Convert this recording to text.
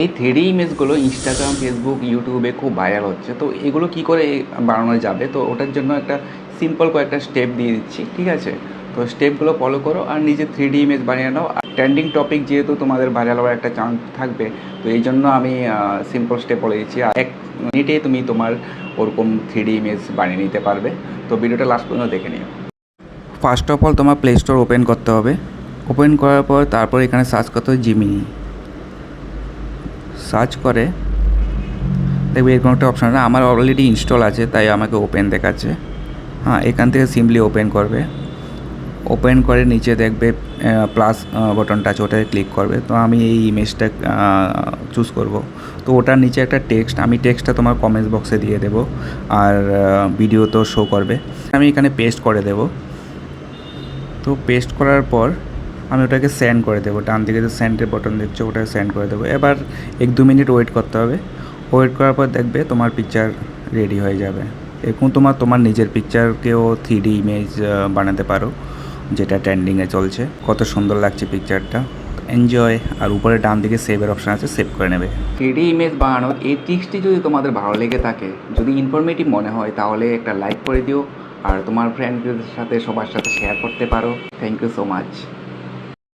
এই three D ইমেজগুলো Instagram, Facebook, ইউটিউবে খুব ভাইরাল হচ্ছে। তো এগুলো কি করে বানানো যাবে, তো ওটার জন্য একটা সিম্পল কয়েকটা স্টেপ দিয়ে দিচ্ছি, ঠিক আছে? তো স্টেপগুলো ফলো করো আর নিজে থ্রিডি ইমেজ বানিয়ে নাও। ট্রেন্ডিং টপিক যেহেতু তোমাদের ভাইরাল হওয়ার একটা চান্স থাকবে, তো এই জন্য আমি সিম্পল স্টেপ বলে দিচ্ছি। আর 1 মিনিটে তুমি তোমার ওরকম থ্রিডি ইমেজ বানিয়ে নিতে পারবে। তো ভিডিওটা লাস্ট পর্যন্ত দেখে নিও। ফার্স্ট অফ অল তোমার প্লে স্টোর ওপেন করতে হবে। ওপেন করার পর তারপর এখানে সার্চ করতে হবে জিমিনি। সার্চ করে দেখবে এরকম একটা অপশান, আমার অলরেডি ইনস্টল আছে তাই আমাকে ওপেন দেখাচ্ছে। হ্যাঁ, এখান থেকে সিম্পলি ওপেন করবে। ওপেন করে নিচে দেখবে প্লাস বটনটা আছে, ওটায় ক্লিক করবে। তো আমি এই ইমেজটা চুজ করব। তো ওটার নিচে একটা টেক্সট, আমি টেক্সটটা তোমার কমেন্টস বক্সে দিয়ে দেবো, আর ভিডিও তো শো করবে। আমি এখানে পেস্ট করে দেব। তো পেস্ট করার পর আমি ওটাকে সেন্ড করে দেবো। ডান দিকে যে সেন্ডের বটন দেখছো ওটাকে সেন্ড করে দেবো। এবার 1-2 মিনিট ওয়েট করতে হবে। ওয়েট করার পর দেখবে তোমার পিকচার রেডি হয়ে যাবে। এখন তোমার নিজের পিকচারকেও থ্রিডি ইমেজ বানাতে পারো, যেটা ট্রেন্ডিংয়ে চলছে। কত সুন্দর লাগছে পিকচারটা, এনজয়। আর উপরে ডান দিকে সেভের অপশান আছে, সেভ করে নেবে। থ্রিডি ইমেজ বানানোর এই ট্রিক্সটি যদি তোমাদের ভালো লেগে থাকে, যদি ইনফরমেটিভ মনে হয়, তাহলে একটা লাইক করে দিও আর তোমার ফ্রেন্ডদের সাথে সবার সাথে শেয়ার করতে পারো। Thank you so much.